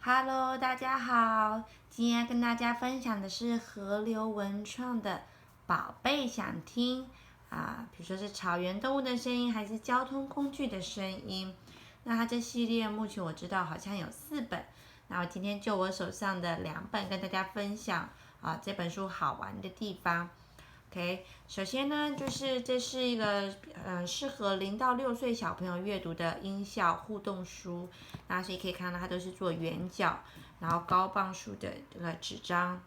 Hello，大家好，今天跟大家分享的是河流文创的宝贝想听比如说是草原动物的声音，还是交通工具的声音。那它这系列目前我知道好像有4本，那我今天就我手上的2本跟大家分享这本书好玩的地方。OK， 首先呢，就是这是一个适合0到6岁小朋友阅读的音效互动书，那所以可以看到它都是做圆角，然后高磅数的这个纸张，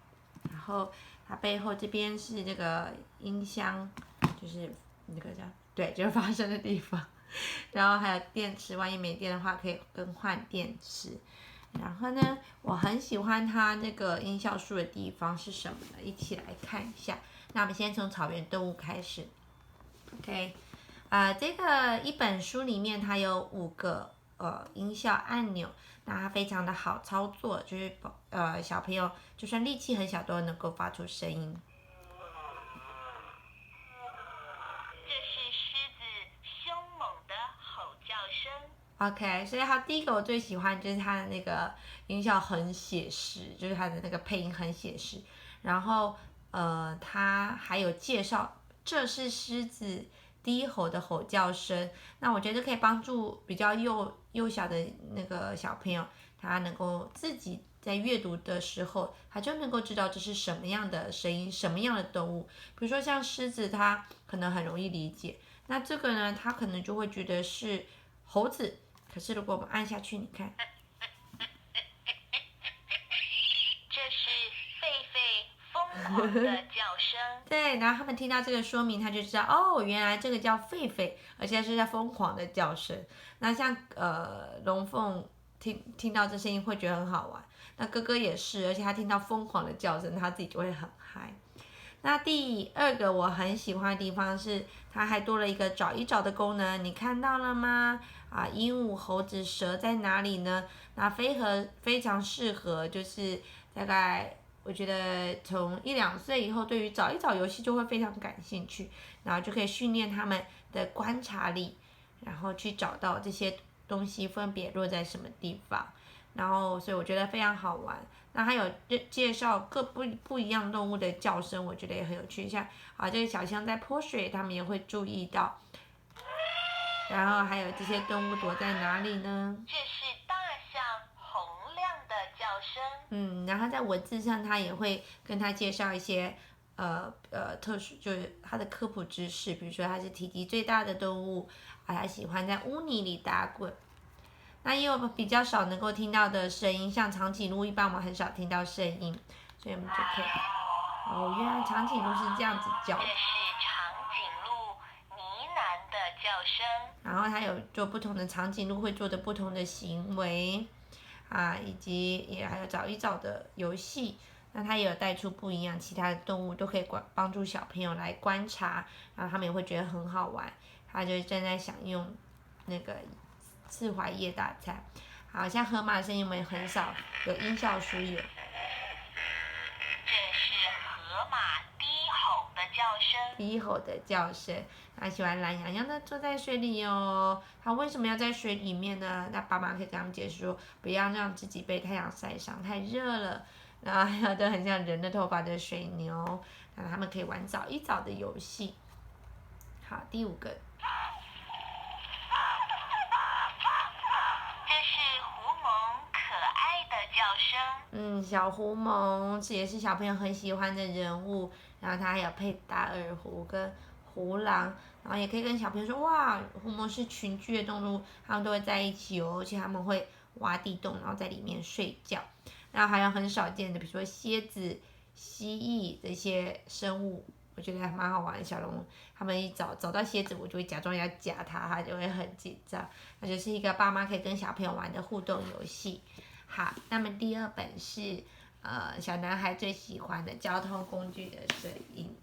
然后它背后这边是这个音箱，就是那个对，就是发声的地方，然后还有电池，万一没电的话可以更换电池。然后呢，我很喜欢它那个音效树的地方是什么呢？一起来看一下。那我们先从草原动物开始。OK，这个一本书里面它有5个音效按钮，那它非常的好操作，就是小朋友就算力气很小都能够发出声音。这是狮子凶猛的吼叫声。OK， 所以它第一个我最喜欢就是它的那个音效很写实，就是它的那个配音很写实。然后它还有介绍这是狮子低吼的吼叫声。那我觉得可以帮助比较幼小的那个小朋友，他能够自己在阅读的时候，他就能够知道这是什么样的声音，什么样的动物。比如说像狮子，它可能很容易理解。那这个呢，他可能就会觉得是猴子。可是如果我们按下去，你看，这是狒狒疯狂的叫声。对，然后他们听到这个说明，他就知道哦，原来这个叫狒狒，而且是在疯狂的叫声。那像龙凤听到这声音会觉得很好玩，那哥哥也是，而且他听到疯狂的叫声，他自己就会很嗨。那第2个我很喜欢的地方是，它还多了一个找一找的功能，你看到了吗？鹦鹉、猴子、蛇在哪里呢？那非常适合，就是大概我觉得从1、2岁以后，对于找一找游戏就会非常感兴趣，然后就可以训练他们的观察力，然后去找到这些东西分别落在什么地方。然后所以我觉得非常好玩。那还有介绍各不一样动物的叫声，我觉得也很有趣。像这个小象在泼水，他们也会注意到。然后还有这些动物躲在哪里呢？这是大象洪亮的叫声。然后在文字上，他也会跟他介绍一些特殊，就是它的科普知识，比如说它是体积最大的动物，它喜欢在污泥里打滚。那也有比较少能够听到的声音，像长颈鹿，一般我们很少听到声音，所以我们就可以，原来长颈鹿是这样子叫的。这是长颈鹿呢喃的叫声。然后它有做不同的长颈鹿会做的不同的行为，以及也还有找一找的游戏。那它也有带出不一样其他的动物，都可以帮助小朋友来观察，然后他们也会觉得很好玩。他就正在享用那个刺槐叶大餐。好像河马的声音我们很少有音效书有。这是河马低吼的叫声。低吼的叫声。他喜欢懒洋洋的坐在水里哦。他为什么要在水里面呢？那爸妈可以跟他们解释说，不要让自己被太阳晒伤，太热了。然后还有的很像人的头发的水牛，那他们可以玩找一找的游戏。好，第5个。这是狐獴可爱的叫声。小狐獴这也是小朋友很喜欢的人物，然后它还有配大耳狐跟狐狼，然后也可以跟小朋友说，哇，狐獴是群居的动物，它们都会在一起哦，而且它们会挖地洞，然后在里面睡觉。然后还有很少见的，比如说蝎子、蜥蜴这些生物，我觉得还蛮好玩的。小龙他们一找到蝎子，我就会假装要夹它，它就会很紧张。那就是一个爸妈可以跟小朋友玩的互动游戏。好，那么第2本是小男孩最喜欢的交通工具的声音。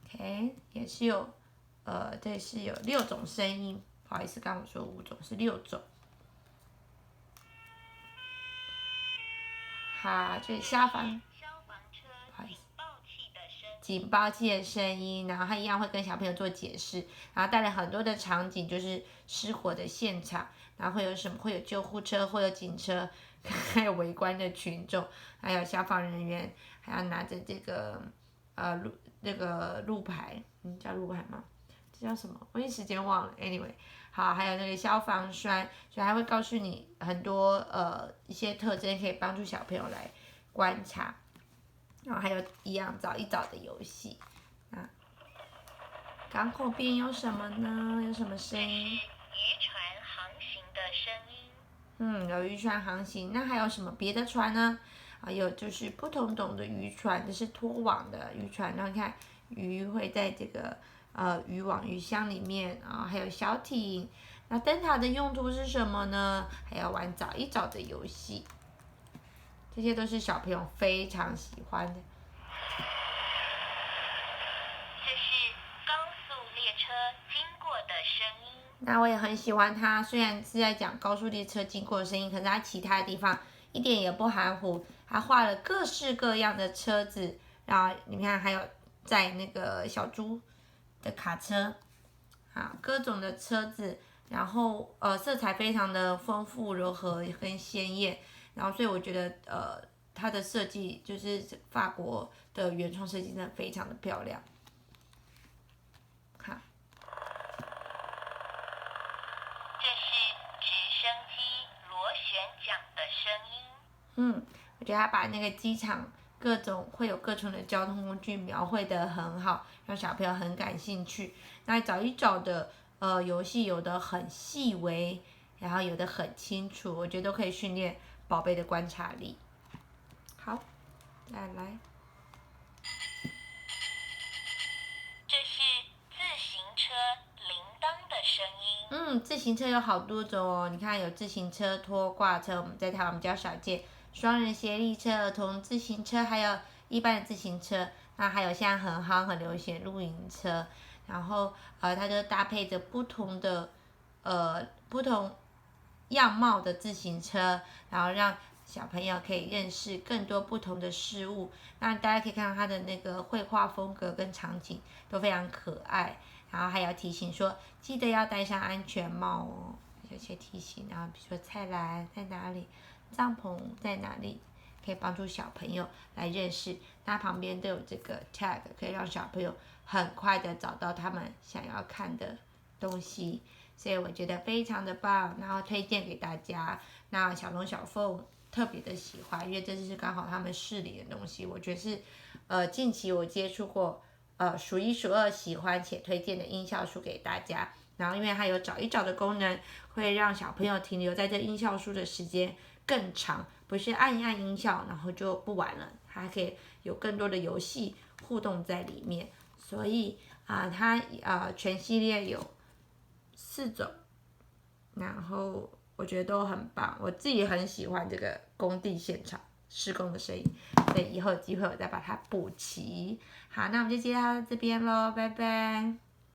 OK， 也是有这是有6种声音，不好意思，刚刚我说5种是6种。好，这是消防消防车不好意思警报器的声。警报器的声音，然后他一样会跟小朋友做解释，然后带了很多的场景，就是失火的现场，然后会有救护车，会有警车，还有围观的群众，还有消防人员，还要拿着这个那个路牌，叫路牌吗？这叫什么？我一时间忘了。Anyway， 好，还有那个消防栓，所以还会告诉你很多一些特征，可以帮助小朋友来观察。然后还有一样找一找的游戏啊。港口边有什么呢？有什么声音？渔船航行的声音。有渔船航行，那还有什么别的船呢？有就是不同种的渔船，这是拖网的渔船，然后你看鱼会在这个渔网鱼箱里面啊，还有小艇。那灯塔的用途是什么呢？还要玩找一找的游戏，这些都是小朋友非常喜欢的。这是高速列车经过的声音。那我也很喜欢它，虽然是在讲高速列车经过的声音，可是它其他的地方一点也不含糊，它画了各式各样的车子，然后你看还有载那个小猪的卡车，各种的车子，然后色彩非常的丰富柔和跟鲜艳，然后所以我觉得它的设计就是法国的原创设计真的非常的漂亮。好，这是直升机螺旋桨的声音。我觉得他把那个机场会有各种的交通工具描绘得很好，让小朋友很感兴趣。那找一找的游戏有的很细微，然后有的很清楚，我觉得都可以训练宝贝的观察力。好，再来。这是自行车铃铛的声音。自行车有好多种哦，你看有自行车、拖挂车，我们在台湾比较少见，双人协力车、儿童自行车，还有一般的自行车。那还有现在很夯很流行的露营车，然后它就搭配着不同样貌的自行车，然后让小朋友可以认识更多不同的事物。那大家可以看到它的那个绘画风格跟场景都非常可爱，然后还要提醒说记得要戴上安全帽哦，有些提醒。然后比如说菜篮在哪里，帐篷在哪里，可以帮助小朋友来认识。那旁边都有这个 tag， 可以让小朋友很快的找到他们想要看的东西，所以我觉得非常的棒，然后推荐给大家。那小龙小凤特别的喜欢，因为这是刚好他们视里的东西，我觉得是近期我接触过数一数二喜欢且推荐的音效书给大家。然后因为它有找一找的功能，会让小朋友停留在这音效书的时间更长，不是按一按音效然后就不玩了，它还可以有更多的游戏互动在里面。所以它全系列有4种，然后我觉得都很棒，我自己很喜欢这个工地现场施工的声音，所以以后有机会我再把它补齐。好，那我们就接到这边咯，拜拜。